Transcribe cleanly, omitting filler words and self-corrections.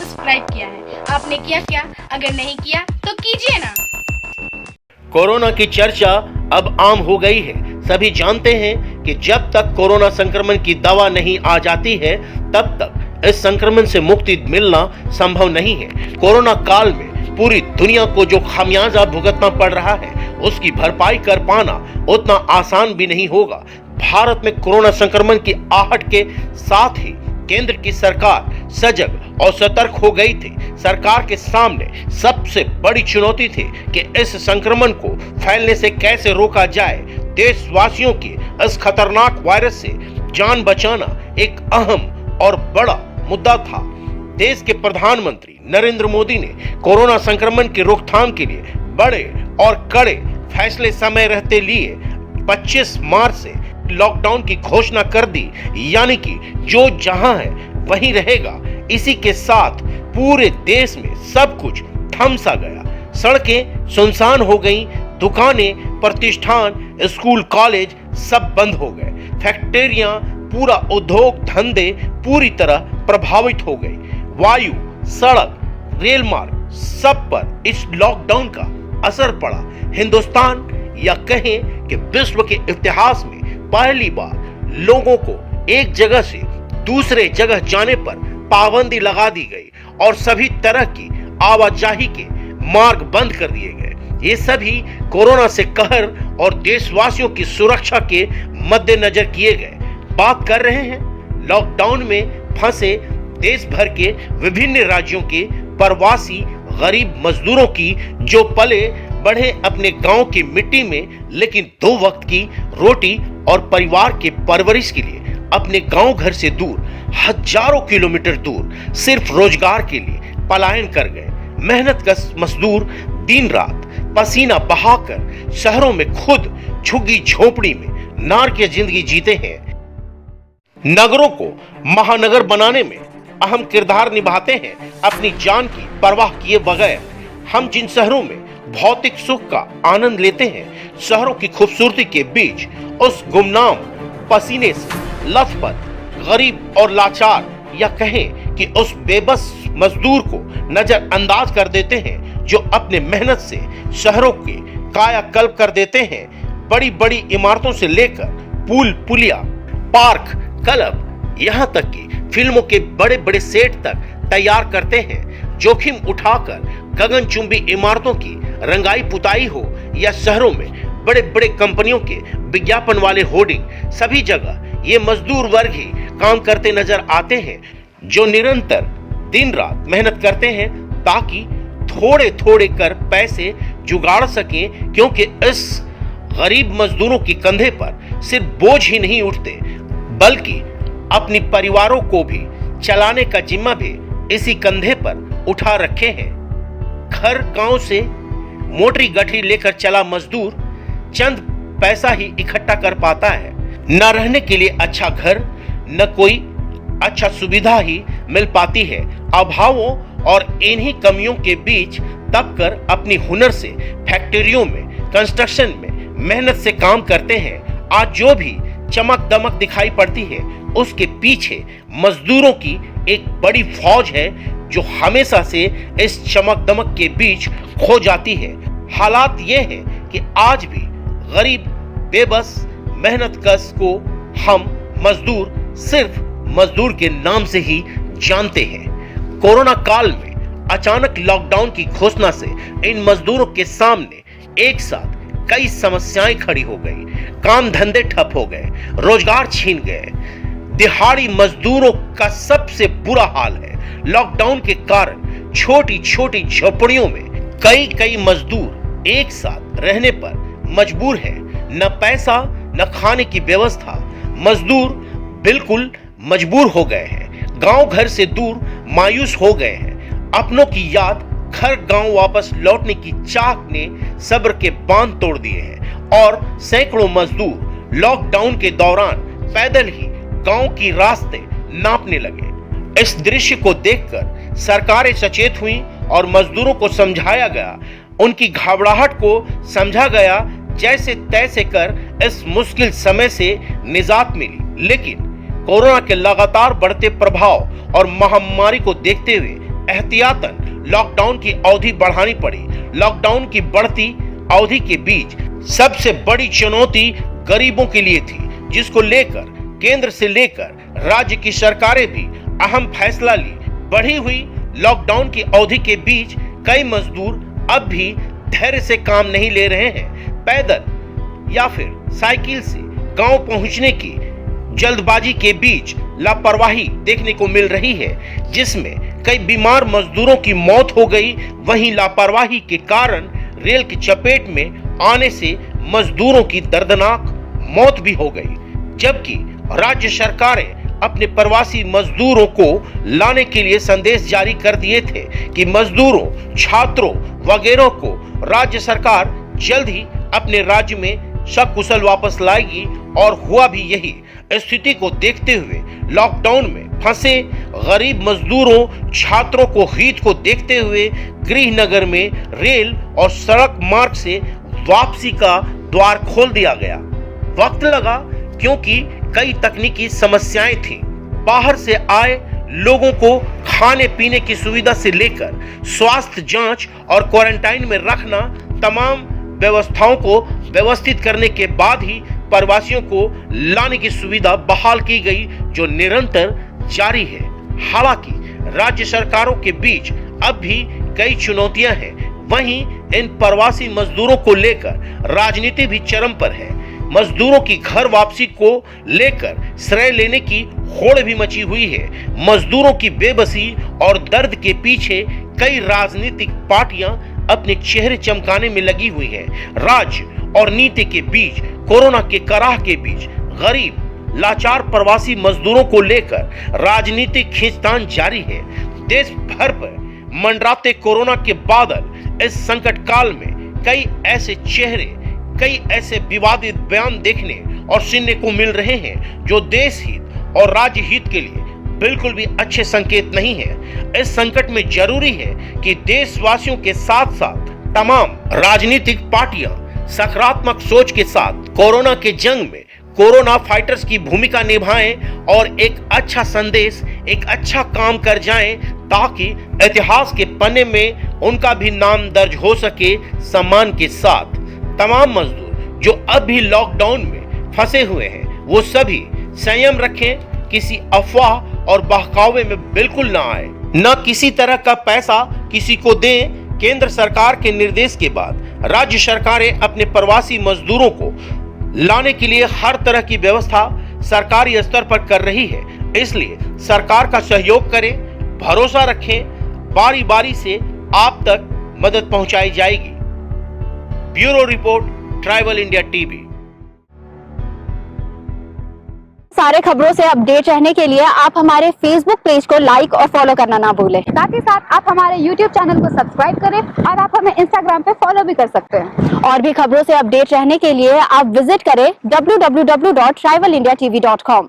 Subscribe किया है। आपने किया क्या? अगर नहीं किया तो कीजिए ना। कोरोना की चर्चा अब आम हो गई है। सभी जानते हैं कि जब तक कोरोना संक्रमण की दवा नहीं आ जाती है तब तक इस संक्रमण से मुक्ति मिलना संभव नहीं है। कोरोना काल में पूरी दुनिया को जो खामियाजा भुगतना पड़ रहा है उसकी भरपाई कर पाना उतना आसान भी नहीं होगा। भारत में कोरोना संक्रमण की आहट के साथ ही केंद्र की सरकार सजग और सतर्क हो गई थी। सरकार के सामने सबसे बड़ी चुनौती थी कि इस संक्रमण को फैलने से कैसे रोका जाए। देशवासियों की इस खतरनाक वायरस से जान बचाना एक अहम और बड़ा मुद्दा था। देश के प्रधानमंत्री नरेंद्र मोदी ने कोरोना संक्रमण की रोकथाम के लिए बड़े और कड़े फैसले समय रहते लिए 25 मार्च से लॉकडाउन की घोषणा कर दी, यानी कि जो जहां है वहीं रहेगा। इसी के साथ पूरे देश में सब कुछ थम सा गया। सड़कें सुनसान हो गईं, दुकानें, प्रतिष्ठान, स्कूल, कॉलेज सब बंद हो गए। फैक्ट्रियां, पूरा उद्योग धंधे पूरी तरह प्रभावित हो गई। वायु, सड़क, रेल मार्ग सब पर इस लॉकडाउन का असर पड़ा। हिंदुस्तान या कहें कि विश्व के इतिहास में पहली बार लोगों को एक जगह से दूसरे जगह जाने पर पाबंदी लगा दी गई और सभी तरह की आवाजाही के मार्ग बंद कर दिए गए। ये सभी कोरोना से कहर और देशवासियों की सुरक्षा के मद्देनजर किए गए। बात कर रहे हैं लॉकडाउन में फंसे देश भर के विभिन्न राज्यों के प्रवासी गरीब मजदूरों की, जो पले बढ़े अपने गांव की मिट्टी में, लेकिन 2 वक्त की रोटी और परिवार के परवरिश के लिए अपने गांव घर से दूर, हजारों किलोमीटर दूर सिर्फ रोजगार के लिए पलायन कर गए। मेहनत का मजदूर दिन रात पसीना बहाकर शहरों में खुद झुग्गी झोपड़ी में नार की जिंदगी जीते हैं। नगरों को महानगर बनाने में अहम किरदार निभाते हैं, अपनी जान की परवाह किए बगैर। हम जिन शहरों में भौतिक सुख का आनंद लेते हैं, शहरों की खूबसूरती के बीच उस गुमनाम पसीने से लथपथ गरीब और लाचार, या कहें कि उस बेबस मजदूर को नजरअंदाज कर देते हैं जो अपने मेहनत से शहरों के कायाकल्प कर देते हैं। बड़ी बड़ी इमारतों से लेकर पुल, पुलिया, पार्क, क्लब, यहाँ तक कि फिल्मों के बड़े बड़े सेट तक तैयार करते हैं। जोखिम उठाकर गगनचुंबी इमारतों की रंगाई पुताई हो या शहरों में बड़े बड़े कंपनियों के विज्ञापन वाले होर्डिंग, सभी जगह ये मजदूर वर्ग ही काम करते नजर आते हैं, जो निरंतर दिन रात मेहनत करते हैं ताकि थोड़े थोड़े कर पैसे जुगाड़ सकें। क्योंकि इस गरीब मजदूरों के कंधे पर सिर्फ बोझ ही नहीं उठते, बल्कि अपनी परिवारों को भी चलाने का जिम्मा भी इसी कंधे पर उठा रखे हैं। घर गांव से मोटरी गठरी लेकर चला मजदूर चंद पैसा ही इकट्ठा कर पाता है। न रहने के लिए अच्छा घर, न कोई अच्छा सुविधा ही मिल पाती है। अभावों और इन्हीं कमियों के बीच दब कर अपनी हुनर से फैक्ट्रियों में, कंस्ट्रक्शन में मेहनत से काम करते हैं। आज जो भी चमक दमक दिखाई पड़ती है उसके पीछे मजदूरों की एक बड़ी फौज है जो हमेशा से इस चमक दमक के बीच खो जाती है। हालात ये है कि आज भी गरीब बेबस मेहनतकश को हम मजदूर सिर्फ मजदूर के नाम से ही जानते हैं। कोरोना काल में अचानक लॉकडाउन की घोषणा से इन मजदूरों के सामने एक साथ कई समस्याएं खड़ी हो गई। काम धंधे ठप हो गए, रोजगार छीन गए। दिहाड़ी मजदूरों का सबसे बुरा हाल है। लॉकडाउन के कारण छोटी छोटी झोपड़ियों में कई मजदूर एक साथ रहने पर मजबूर है। न पैसा न खाने की व्यवस्था, मजदूर बिल्कुल मजबूर हो गए हैं। गांव घर से दूर मायूस हो गए हैं। अपनों की याद, घर गांव वापस लौटने की चाह ने सब्र के बांध तोड़ दिए हैं और सैकड़ों मजदूर लॉकडाउन के दौरान पैदल ही गांव की रास्ते नापने लगे। इस दृश्य को देखकर सरकारें सचेत हुई और मजदूरों को समझाया गया। उनकी घबराहट को समझा गया। जैसे तैसे कर इस मुश्किल समय से निजात मिली। लेकिन कोरोना के लगातार बढ़ते प्रभाव और महामारी को देखते हुए एहतियातन लॉकडाउन की अवधि बढ़ानी पड़ी। लॉकडाउन की बढ़ती अवधि के बीच सबसे बड़ी चुनौती गरीबों के लिए थी, जिसको लेकर केंद्र से लेकर राज्य की सरकारें भी अहम फैसला ली। बढ़ी हुई लॉकडाउन की अवधि के बीच कई मजदूर अब भी धैर्य से काम नहीं ले रहे हैं। पैदल या फिर साइकिल से गांव पहुंचने की जल्दबाजी के बीच लापरवाही देखने को मिल रही है, जिसमें कई बीमार मजदूरों की मौत हो गई। वहीं लापरवाही के कारण रेल की चपेट में आने से मजदूरों की दर्दनाक मौत भी हो गई, जबकि राज्य सरकारें अपने प्रवासी मजदूरों को लाने के लिए संदेश जारी कर दिए थे कि मजदूरों, छात्रों वगैरह को राज्य सरकार जल्द ही अपने राज्य में सकुशल वापस लाएगी, और हुआ भी यही। स्थिति को देखते हुए लॉकडाउन में फंसे गरीब मजदूरों, छात्रों को हित को देखते हुए गृहनगर में रेल और सड़क मार्ग से वापसी का द्वार खोल दिया गया। वक्त लगा क्योंकि कई तकनीकी समस्याएं थी। बाहर से आए लोगों को खाने पीने की सुविधा से लेकर स्वास्थ्य जांच और क्वारंटाइन में रखना, तमाम व्यवस्थाओं को व्यवस्थित करने के बाद ही प्रवासियों को लाने की सुविधा बहाल की गई, जो निरंतर जारी है। हालांकि राज्य सरकारों के बीच अब भी कई चुनौतियां हैं। वहीं इन प्रवासी मजदूरों को लेकर राजनीति भी चरम पर है। मजदूरों की घर वापसी को लेकर श्रेय लेने की होड़ भी मची हुई है। मजदूरों की बेबसी और दर्द के पीछे कई राजनीतिक पार्टियां अपने चेहरे चमकाने में लगी हुई हैं। राज्य और नीति के बीच, कोरोना के कराह के बीच गरीब लाचार प्रवासी मजदूरों को लेकर राजनीतिक खींचतान जारी है। देश भर पर मंडराते कोरोना के बादल। इस संकट काल में कई ऐसे चेहरे, कई ऐसे विवादित बयान देखने और सुनने को मिल रहे हैं जो देश हित और राज्य हित के लिए बिल्कुल भी अच्छे संकेत नहीं है। इस संकट में जरूरी है कि देशवासियों के साथ साथ तमाम राजनीतिक पार्टियां सकारात्मक सोच के साथ कोरोना के जंग में कोरोना फाइटर्स की भूमिका निभाएं और एक अच्छा संदेश, एक अच्छा काम कर जाएं, ताकि इतिहास के पन्ने में उनका भी नाम दर्ज हो सके सम्मान के साथ। तमाम मजदूर जो अब भी लॉकडाउन में फंसे हुए हैं, वो सभी संयम रखें, किसी अफवाह और बहकावे में बिल्कुल ना आए, न किसी तरह का पैसा किसी को दें। केंद्र सरकार के निर्देश के बाद राज्य सरकारें अपने प्रवासी मजदूरों को लाने के लिए हर तरह की व्यवस्था सरकारी स्तर पर कर रही है। इसलिए सरकार का सहयोग करें, भरोसा रखें, बारी बारी से आप तक मदद पहुंचाई जाएगी। Bureau report, tribal India TV. सारे खबरों से अपडेट रहने के लिए आप हमारे फेसबुक पेज को लाइक और फॉलो करना ना भूलें। साथ ही साथ आप हमारे यूट्यूब चैनल को सब्सक्राइब करें और आप हमें इंस्टाग्राम पे फॉलो भी कर सकते हैं। और भी खबरों से अपडेट रहने के लिए आप विजिट करें www.tribalindiatv.com।